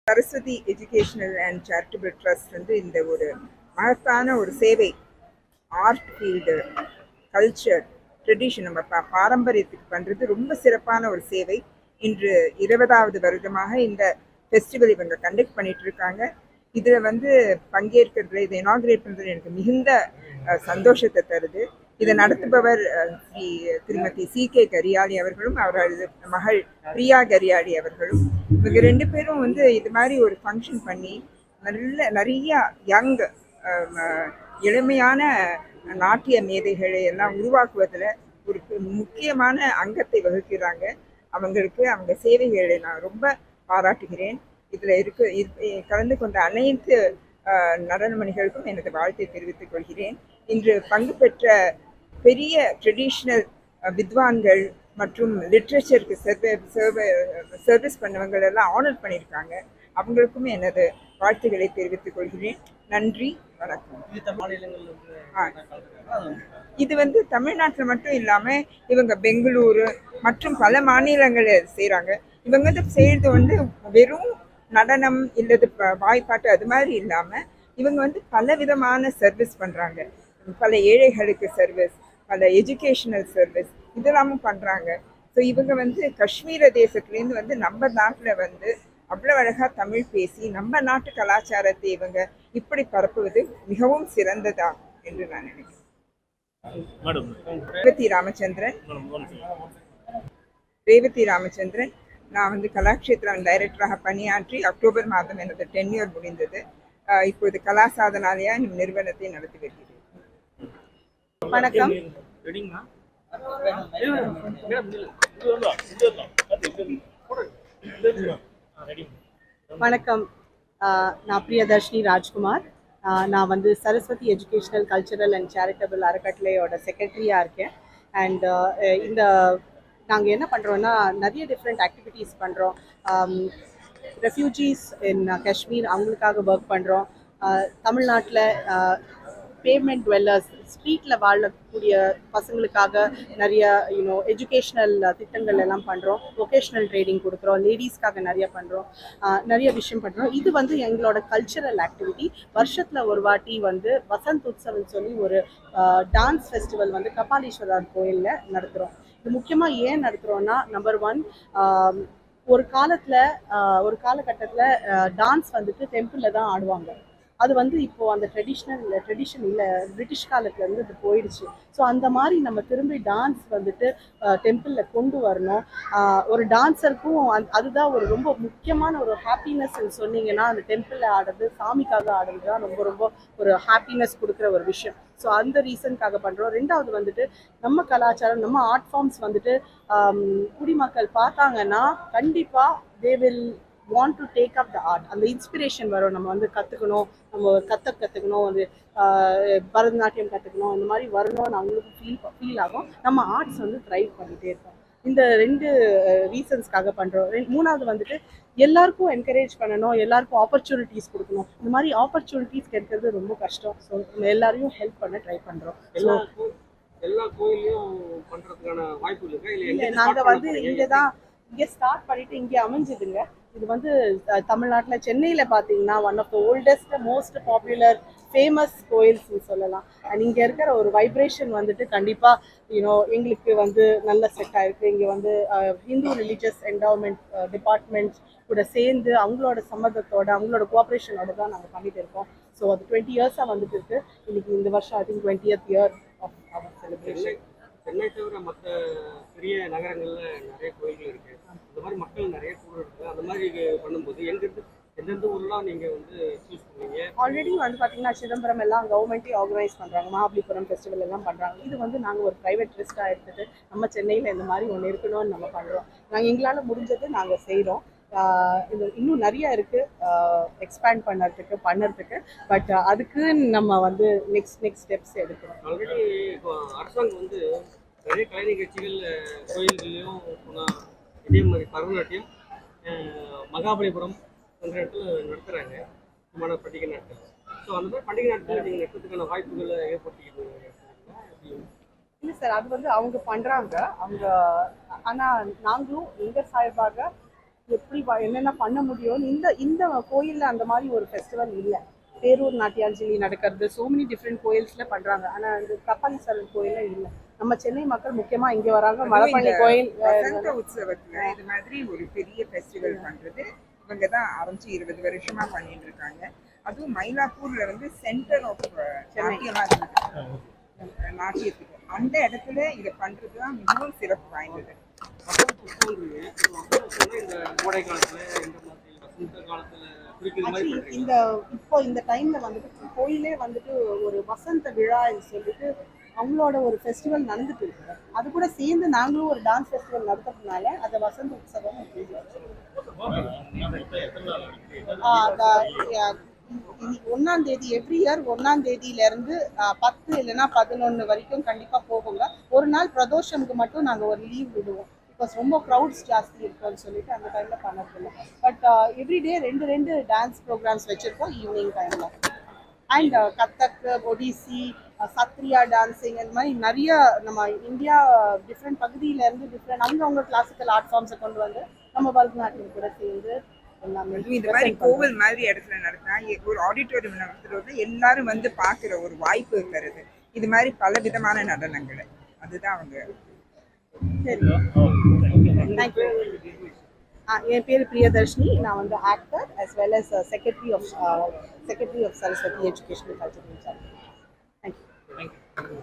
Saraswati educational and charitable trust வந்து இந்த ஒரு மகத்தான ஒரு சேவை, ஆர்ட் ஃபீல்டு, கல்ச்சர், ட்ரெடிஷன், நம்ம பாரம்பரியத்துக்கு பண்ணுறது ரொம்ப சிறப்பான ஒரு சேவை. இன்று 20வது வருடமாக இந்த ஃபெஸ்டிவல் இவங்க கண்டக்ட் பண்ணிட்டு இருக்காங்க. இதில் வந்து பங்கேற்கிறதுல, இதை இனாகிரேட் பண்ணுறது எனக்கு மிகுந்த சந்தோஷத்தை தருது. இதை நடத்துபவர் திருமதி C.K. கரியாளி அவர்களும் அவரது மகள் பிரியா கரியாளி அவர்களும். இவங்க 2 பேரும் வந்து இது மாதிரி ஒரு ஃபங்க்ஷன் பண்ணி நிறைய யங் இளமையான நாட்டிய மேதைகளை எல்லாம் உருவாக்குவதில் ஒரு முக்கியமான அங்கத்தை வகுக்கிறாங்க. அவங்களுக்கு அவங்க சேவைகளை நான் ரொம்ப பாராட்டுகிறேன். இதில் கலந்து கொண்ட அனைத்து நடனமணிகளுக்கும் எனது வாழ்த்தை தெரிவித்துக் கொள்கிறேன். இன்று பங்கு பெற்ற பெரிய ட்ரெடிஷ்னல் வித்வான்கள் மற்றும் லிட்ரேச்சருக்கு சர்வீஸ் பண்ணவங்க எல்லாம் ஆனர் பண்ணியிருக்காங்க. அவங்களுக்கும் எனது வாழ்த்துக்களை தெரிவித்துக் கொள்கிறேன். நன்றி, வணக்கம். இது வந்து தமிழ்நாட்டில் மட்டும் இல்லாமல் இவங்க பெங்களூரு மற்றும் பல மாநிலங்களில் செய்கிறாங்க. இவங்க வந்து செய்கிறது வந்து வெறும் நடனம் இல்லது வாய்ப்பாட்டு அது மாதிரி இல்லாமல் இவங்க வந்து பல விதமான சர்வீஸ் பண்ணுறாங்க. பல ஏழைகளுக்கு சர்வீஸ், பல எஜுகேஷனல் சர்வீஸ் இதெல்லாமும் பண்ணுறாங்க. ஸோ இவங்க வந்து காஷ்மீர தேசத்துலேருந்து வந்து நம்ம நாட்டில் வந்து அவ்வளோ அழகாக தமிழ் பேசி நம்ம நாட்டு கலாச்சாரத்தை இவங்க இப்படி பரப்புவது மிகவும் சிறந்ததா என்று நான் நினைக்கிறேன். ரேவதி ராமச்சந்திரன். நான் வந்து கலாக்ஷேத்ரம் டைரக்டராக பணியாற்றி அக்டோபர் மாதம் எனது டென்யூர் முடிந்தது. இப்போது கலாசாதனாலயா நிறுவனத்தை நடத்தி வருகிறேன். வணக்கம். வணக்கம். நான் பிரியதர்ஷினி ராஜ்குமார். நான் வந்து Saraswati educational cultural and charitable அறக்கட்டளையோட செக்ரட்டரியாக இருக்கேன். அண்ட் இந்த நாங்கள் என்ன பண்ணுறோன்னா நிறைய டிஃப்ரெண்ட் ஆக்டிவிட்டீஸ் பண்ணுறோம். ரெஃப்யூஜிஸ் இன் காஷ்மீர் அவங்களுக்காக ஒர்க் பண்ணுறோம். தமிழ்நாட்டில் பேவ்மெண்ட் டுவெல்லர்ஸ் ஸ்ட்ரீட்டில் வாழக்கூடிய பசங்களுக்காக நிறைய எஜுகேஷ்னல் திட்டங்கள் எல்லாம் பண்ணுறோம். வொகேஷ்னல் ட்ரைனிங் கொடுக்குறோம். லேடிஸ்க்காக நிறைய பண்ணுறோம். நிறைய விஷயம் பண்ணுறோம். இது வந்து எங்களோட கல்ச்சரல் ஆக்டிவிட்டி. வருஷத்தில் ஒரு வாட்டி வந்து வசந்த் உற்சவம்னு சொல்லி ஒரு டான்ஸ் ஃபெஸ்டிவல் வந்து கபாலீஸ்வரர் கோயிலில் நடத்துகிறோம். இது முக்கியமாக ஏன் நடத்துகிறோன்னா, நம்பர் 1, ஒரு காலகட்டத்தில் டான்ஸ் வந்துட்டு டெம்பிளில் தான் ஆடுவாங்க. அது வந்து இப்போது அந்த ட்ரெடிஷன் இல்லை, பிரிட்டிஷ் காலத்துலேருந்து அது போயிடுச்சு. ஸோ அந்த மாதிரி நம்ம திரும்பி டான்ஸ் வந்துட்டு டெம்பிளில் கொண்டு வரணும். ஒரு டான்ஸருக்கும் அதுதான் ஒரு ரொம்ப முக்கியமான ஒரு ஹாப்பினஸ் சொன்னீங்கன்னா, அந்த டெம்பிளில் ஆடுறது, சாமிக்காக ஆடுறது தான் ரொம்ப ரொம்ப ஒரு ஹாப்பினஸ் கொடுக்குற ஒரு விஷயம். ஸோ அந்த ரீசனுக்காக பண்ணுறோம். ரெண்டாவது வந்துட்டு நம்ம கலாச்சாரம், நம்ம ஆர்ட் ஃபார்ம்ஸ் வந்துட்டு குடிமக்கள் பார்த்தாங்கன்னா கண்டிப்பாக they will want to take up the art. அந்த இன்ஸ்பிரேஷன் வரும். நம்ம வந்து கற்றுக்கணும், நம்ம கற்றுக்கணும், வந்து பரதநாட்டியம் கற்றுக்கணும், இந்த மாதிரி வரணும்னு அவங்களுக்கு ஃபீல் ஆகும். நம்ம ஆர்ட்ஸ் வந்து த்ரைவ் பண்ணிகிட்டே இருக்கோம். இந்த 2 ரீசன்ஸ்க்காக பண்ணுறோம். மூணாவது வந்துட்டு எல்லாருக்கும் என்கரேஜ் பண்ணணும், எல்லாருக்கும் ஆப்பர்ச்சுனிட்டிஸ் கொடுக்கணும். இந்த மாதிரி ஆப்பர்ச்சுனிட்டிஸ் கிடைக்கிறது ரொம்ப கஷ்டம். ஸோ நம்ம எல்லாரையும் ஹெல்ப் பண்ண ட்ரை பண்ணுறோம். எல்லா கோயிலையும் பண்ணுறதுக்கான வாய்ப்பு இருக்கா? இல்லை நாங்கள் வந்து இங்கே ஸ்டார்ட் பண்ணிட்டு இங்கே அமைஞ்சுதுங்க. இது வந்து தமிழ்நாட்டில் சென்னையில் பார்த்தீங்கன்னா one of the oldest most popular famous கோயில்ஸ்ன்னு சொல்லலாம். அண்ட் இங்கே இருக்கிற ஒரு வைப்ரேஷன் வந்துட்டு கண்டிப்பாக எங்களுக்கு வந்து நல்ல செட் ஆகிருக்கு. இங்கே வந்து ஹிந்து ரிலீஜியஸ் என்டவுமெண்ட் டிபார்ட்மெண்ட் கூட சேர்ந்து அவங்களோட சம்மதத்தோட அவங்களோட கோஆப்ரேஷனோட தான் நாங்கள் பண்ணிட்டு இருக்கோம். ஸோ அது 20 இயர்ஸாக வந்துட்டு இருக்கு. இன்னைக்கு இந்த வருஷம் I think 20th year of our celebration. Chennai தவிர மற்ற பெரிய நகரங்களில் நிறைய கோயில்கள் இருக்குது. இந்த மாதிரி மக்கள் நிறைய கூட இருக்குது. அந்த மாதிரி பண்ணும்போது எந்தெந்த ஊர்லாம் நீங்கள் வந்து சூஸ் பண்ணுவீங்க? ஆல்ரெடி வந்து பார்த்தீங்கன்னா சிதம்பரம் எல்லாம் கவர்மெண்ட்டே ஆர்கனைஸ் பண்ணுறாங்க. மகாபலிபுரம் ஃபெஸ்டிவல் எல்லாம் பண்ணுறாங்க. இது வந்து நாங்கள் ஒரு ப்ரைவேட் ட்ரஸ்ட்டாக எடுத்துகிட்டு நம்ம சென்னையில் இந்த மாதிரி ஒன்று இருக்கணும்னு நம்ம பண்ணுறோம். நாங்கள் எங்களால் முடிஞ்சது நாங்கள் செய்கிறோம். இது இன்னும் நிறைய இருக்குது எக்ஸ்பேண்ட் பண்ணுறதுக்கு. பட் அதுக்கு நம்ம வந்து நெக்ஸ்ட் ஸ்டெப்ஸ் எடுக்கணும். ஆல்ரெடி இப்போ அரசாங்கம் வந்து நிறைய கலை நிகழ்ச்சிகள் கோயில்களையும் இதே மாதிரி பரதநாட்டியம் மகாபலிபுரம் அந்த இடத்துல நடத்துகிறாங்க, விமான பண்டிகை நாட்கள். ஸோ அந்த மாதிரி பண்டிகை நாட்கள் நீங்கள் நடத்துறதுக்கான வாய்ப்புகளை ஏற்படுத்திக்கிட்டு? இல்லை சார், அது வந்து அவங்க பண்ணுறாங்க. ஆனால் நாங்களும் எங்கள் சார்பாக எப்படி என்னென்ன பண்ண முடியும்னு இந்த கோயிலில் அந்த மாதிரி ஒரு ஃபெஸ்டிவல் இல்லை. பேரூர் நாட்டியாஞ்சலி நடக்கிறது சோ மெனி டிஃப்ரெண்ட் கோயில்ஸில் பண்ணுறாங்க. ஆனால் இந்த கபாலீஸ்வரர் கோயிலில் இல்லை. நம்ம சென்னை மக்கள் முக்கியமாக இங்கே வராங்க. மலைப்பள்ளி கோயில் உற்சவத்தில் இது மாதிரி ஒரு பெரிய ஃபெஸ்டிவல் பண்ணுறது இவங்க தான் ஆரம்பிச்சு 20 வருஷமா பண்ணிட்டு இருக்காங்க. அதுவும் மயிலாப்பூர்ல வந்து சென்டர் ஆஃப் நாட்டியத்துக்கு அந்த இடத்துல இதை பண்றது தான் மிகவும் சிறப்பு வாய்ந்தது. இந்த டைம்ல வந்துட்டு கோயிலே வந்துட்டு ஒரு வசந்த விழான்னு சொல்லிட்டு அவங்களோட ஒரு ஃபெஸ்டிவல் நடந்துட்டு இருக்கு. அது கூட சேர்ந்து நாங்களும் ஒரு டான்ஸ் ஃபெஸ்டிவல் நடத்துறதுனால அந்த வசந்த உற்சவம் 1ஆம் தேதி எவ்ரி இயர் 1ஆம் தேதியிலேருந்து 10 இல்லைன்னா 11 வரைக்கும் கண்டிப்பாக போகுங்க. ஒரு நாள் பிரதோஷனுக்கு மட்டும் நாங்கள் ஒரு லீவ் விடுவோம். பிகாஸ் ரொம்ப க்ரௌட்ஸ் ஜாஸ்தி இருக்குன்னு சொல்லிட்டு அந்த டைமில் பண்ணதில்லை. பட் எவ்ரிடே 2 டான்ஸ் ப்ரோக்ராம்ஸ் வச்சுருக்கோம் ஈவினிங் டைமில். அண்ட் கத்தக், ஒடிசி, சத்ரியா டான்ஸிங் இந்த மாதிரி நிறைய நம்ம இந்தியா டிஃப்ரெண்ட் பகுதியிலேருந்து டிஃப்ரெண்ட் அவங்க கிளாசிக்கல் ஆர்ட் ஃபார்ம்ஸை கொண்டு வந்து நம்ம பரதநாட்டியம் கூட சேர்ந்து எல்லாமே அதுவும் இந்த மாதிரி present பண்றோம். கோவில் மாதிரி இடத்துல நடத்தினா ஒரு ஆடிட்டோரியம் நடத்துறது எல்லாரும் வந்து பார்க்குற ஒரு வாய்ப்பு தருது. இது மாதிரி பல விதமான நடனங்களை அதுதான் அவங்க. சரி, தேங்க்யூ. என் பேர் பிரியதர்ஷினி. நான் வந்து actor as well as secretary of Saraswathi educational cultural. Thank you.